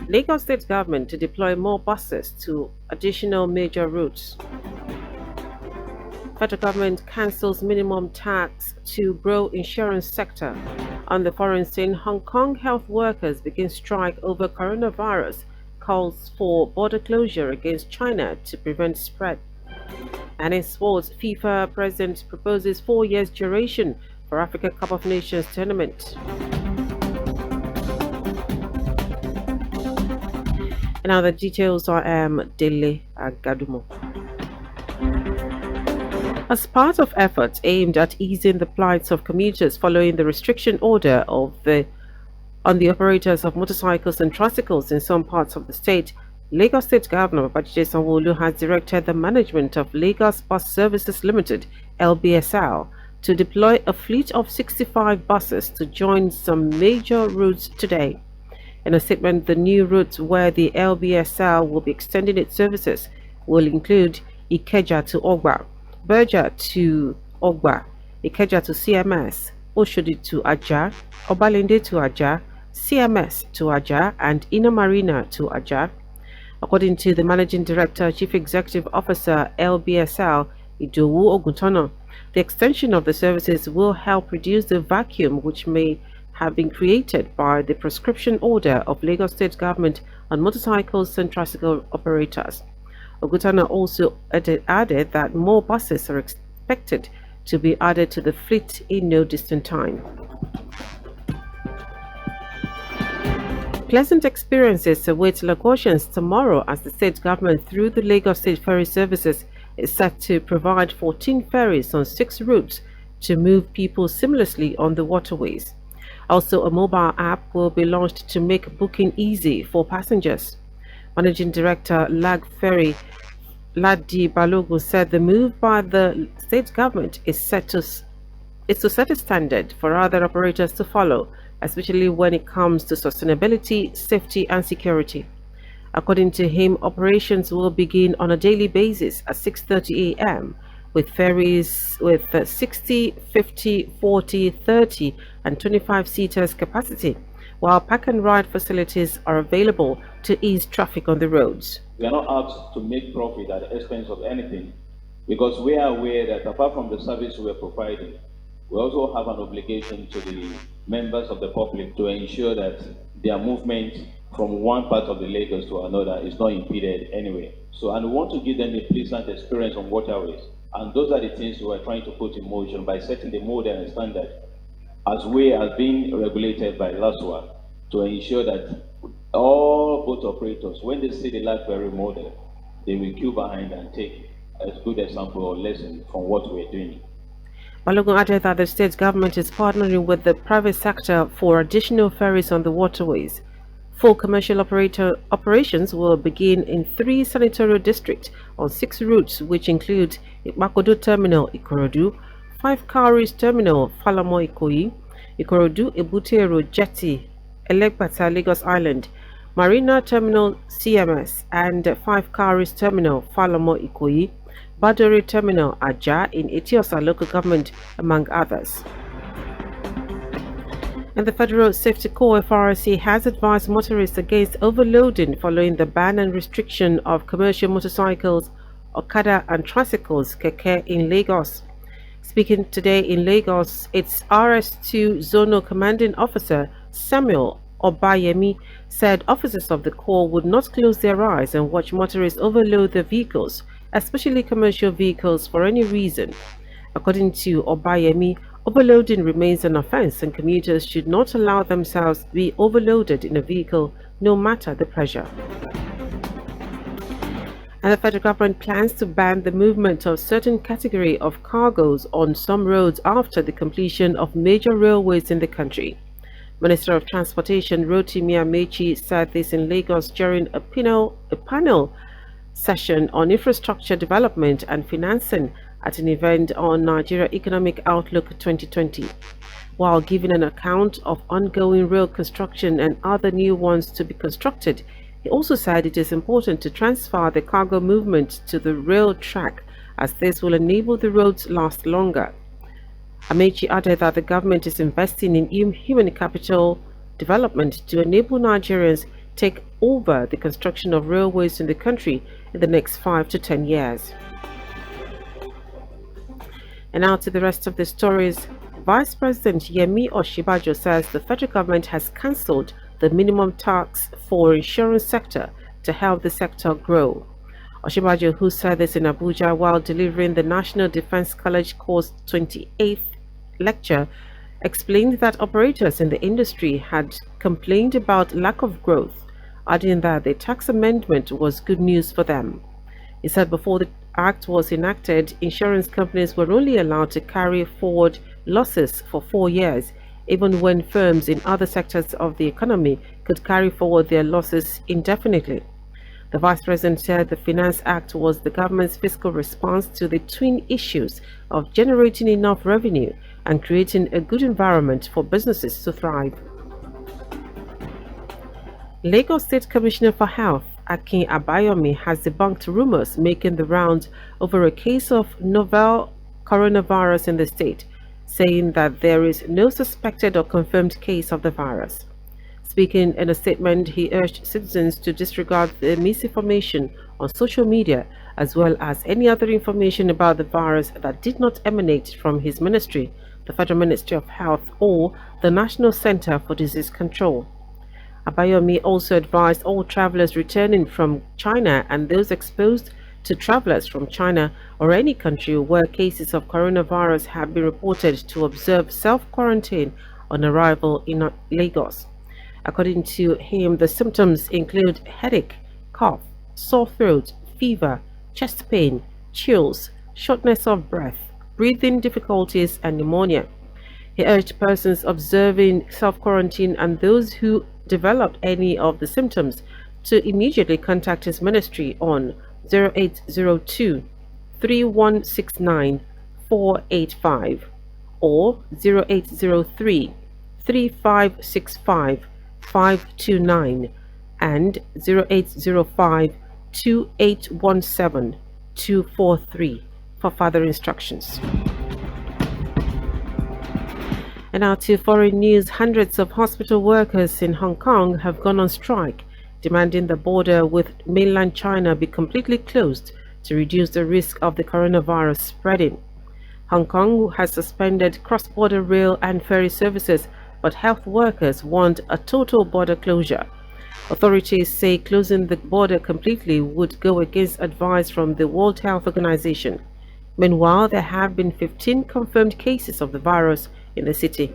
Lagos State government to deploy more buses to additional major routes. Federal government cancels minimum tax to grow insurance sector. On the foreign scene, Hong Kong health workers begin strike over coronavirus. Calls for border closure against China to prevent spread. And in sports, FIFA president proposes 4 years duration for Africa Cup of Nations tournament. And now the details are Dele Agadumo. As part of efforts aimed at easing the plights of commuters following the restriction order on the operators of motorcycles and tricycles in some parts of the state, Lagos State Governor Babajide Sanwo-Olu has directed the management of Lagos Bus Services Limited (LBSL) to deploy a fleet of 65 buses to join some major routes today. In a statement, the new routes where the LBSL will be extending its services will include Ikeja to Ogba, Berger to Ogba, Ikeja to CMS, Oshodi to Aja, Obalende to Aja, CMS to Aja, and Inner Marina to Aja. According to the Managing Director, Chief Executive Officer, LBSL, Idowu Oguntono, the extension of the services will help reduce the vacuum which may have been created by the prescription order of Lagos State Government on motorcycles and tricycle operators. Ogutana also added that more buses are expected to be added to the fleet in no distant time. Pleasant experiences await Lagosians tomorrow as the state government, through the Lagos State Ferry Services, is set to provide 14 ferries on 6 routes to move people seamlessly on the waterways. Also, a mobile app will be launched to make booking easy for passengers. Managing Director Lag Ferry Ladi Balogun said the move by the state government is to set a standard for other operators to follow, especially when it comes to sustainability, safety, and security. According to him, operations will begin on a daily basis at 6:30 a.m. with ferries with 60, 50, 40, 30, and 25 seaters capacity, while park and ride facilities are available to ease traffic on the roads. We are not asked to make profit at the expense of anything, because we are aware that apart from the service we are providing, we also have an obligation to the members of the public to ensure that their movement from one part of the Lagos to another is not impeded anyway. And we want to give them a pleasant experience on waterways. And those are the things we are trying to put in motion by setting the model and standard as we are being regulated by LASWA to ensure that all boat operators, when they see the light ferry model, they will queue behind and take a good example or lesson from what we're doing. Balogun added that the state government is partnering with the private sector for additional ferries on the waterways. Full commercial operations will begin in 3 senatorial districts on 6 routes, which include Makodo Terminal, Ikorodu, 5 Cowries Terminal, Falamo Ikoyi, Ikorodu Ebute Jetty, Elegbata, Lagos Island, Marina Terminal, CMS, and 5 Cowries Terminal, Falamo Ikoyi, Badore Terminal, Aja in Etiosa local government, among others. And the Federal Safety Corps FRC has advised motorists against overloading following the ban and restriction of commercial motorcycles, Okada and tricycles, Keke, in Lagos. Speaking today in Lagos, its RS2 Zonal Commanding Officer Samuel Obayemi said officers of the Corps would not close their eyes and watch motorists overload their vehicles, especially commercial vehicles, for any reason. According to Obayemi, overloading remains an offense and commuters should not allow themselves to be overloaded in a vehicle, no matter the pressure. And the federal government plans to ban the movement of certain category of cargoes on some roads after the completion of major railways in the country. Minister of Transportation Rotimi Amechi said this in Lagos during a panel session on infrastructure development and financing at an event on Nigeria Economic Outlook 2020. While giving an account of ongoing rail construction and other new ones to be constructed, he also said it is important to transfer the cargo movement to the rail track, as this will enable the roads last longer. Amechi added that the government is investing in human capital development to enable Nigerians take over the construction of railways in the country in the next 5 to 10 years. And now to the rest of the stories. Vice President Yemi Osinbajo says the federal government has cancelled the minimum tax for insurance sector to help the sector grow. Osinbajo, who said this in Abuja while delivering the National Defense College Course 28th lecture, explained that operators in the industry had complained about lack of growth, adding that the tax amendment was good news for them. He said before the act was enacted, insurance companies were only allowed to carry forward losses for 4 years, even when firms in other sectors of the economy could carry forward their losses indefinitely. The Vice President said the Finance Act was the government's fiscal response to the twin issues of generating enough revenue and creating a good environment for businesses to thrive. Lagos State Commissioner for Health, Akin Abayomi, has debunked rumors making the rounds over a case of novel coronavirus in the state, saying that there is no suspected or confirmed case of the virus. Speaking in a statement, he urged citizens to disregard the misinformation on social media as well as any other information about the virus that did not emanate from his ministry, the Federal Ministry of Health, or the National Center for Disease Control. Abayomi also advised all travelers returning from China and those exposed to travelers from China or any country where cases of coronavirus have been reported to observe self-quarantine on arrival in Lagos. According to him, the symptoms include headache, cough, sore throat, fever, chest pain, chills, shortness of breath, breathing difficulties, and pneumonia. He urged persons observing self-quarantine and those who developed any of the symptoms to immediately contact his ministry on 0802 3169 485 or 0803 3565 529 and 0805 2817 243 for further instructions. And now to foreign news. Hundreds of hospital workers in Hong Kong have gone on strike, demanding the border with mainland China be completely closed to reduce the risk of the coronavirus spreading. Hong Kong has suspended cross-border rail and ferry services, but health workers want a total border closure. Authorities say closing the border completely would go against advice from the World Health Organization. Meanwhile, there have been 15 confirmed cases of the virus in the city.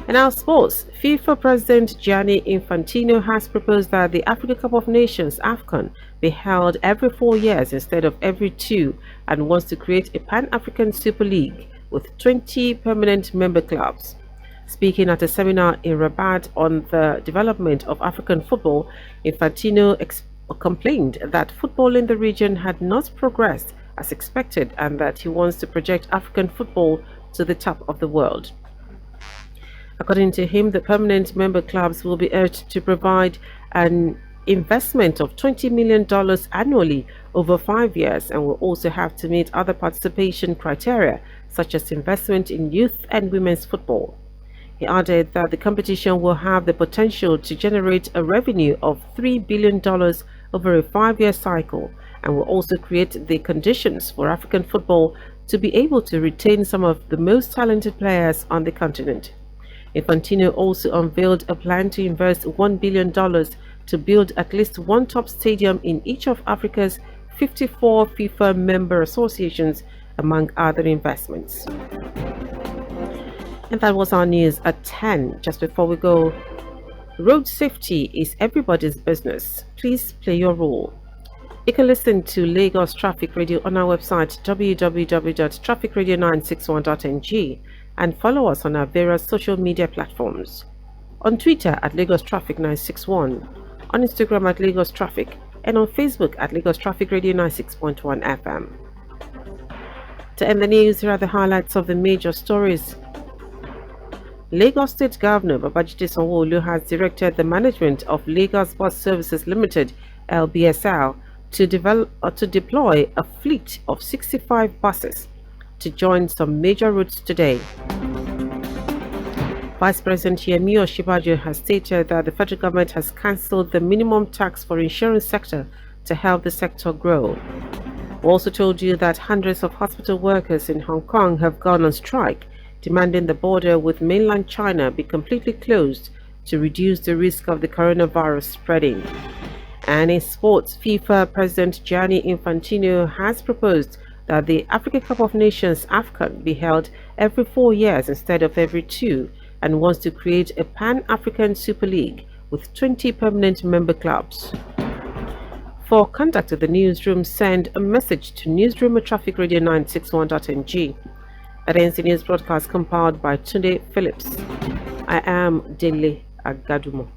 In our sports, FIFA President Gianni Infantino has proposed that the Africa Cup of Nations (AFCON) be held every 4 years instead of every 2, and wants to create a Pan-African Super League with 20 permanent member clubs. Speaking at a seminar in Rabat on the development of African football, Infantino complained that football in the region had not progressed as expected and that he wants to project African football to the top of the world. According to him, the permanent member clubs will be urged to provide an investment of $20 million annually over 5 years and will also have to meet other participation criteria such as investment in youth and women's football. He added that the competition will have the potential to generate a revenue of $3 billion over a 5-year cycle and will also create the conditions for African football to be able to retain some of the most talented players on the continent. Infantino also unveiled a plan to invest $1 billion to build at least one top stadium in each of Africa's 54 FIFA member associations, among other investments. And that was our news at 10. Just before we go, road safety is everybody's business. Please play your role. You can listen to Lagos Traffic Radio on our website www.trafficradio961.ng and follow us on our various social media platforms. On Twitter at Lagos Traffic 961, on Instagram at Lagos Traffic, and on Facebook at Lagos Traffic Radio 96.1 FM. To end the news, here are the highlights of the major stories. Lagos State Governor Babajide Sanwo-Olu has directed the management of Lagos Bus Services Limited (LBSL) to deploy a fleet of 65 buses to join some major routes today. Vice President Yemi Osinbajo has stated that the federal government has cancelled the minimum tax for insurance sector to help the sector grow. We also told you that hundreds of hospital workers in Hong Kong have gone on strike, demanding the border with mainland China be completely closed to reduce the risk of the coronavirus spreading. And in sports, FIFA President Gianni Infantino has proposed that the Africa Cup of Nations AFCON be held every 4 years instead of every 2, and wants to create a Pan-African Super League with 20 permanent member clubs. For contact with the newsroom, send a message to newsroom@trafficradio961.ng. That ends the news broadcast compiled by Tunde Phillips. I am Dele Agadumo.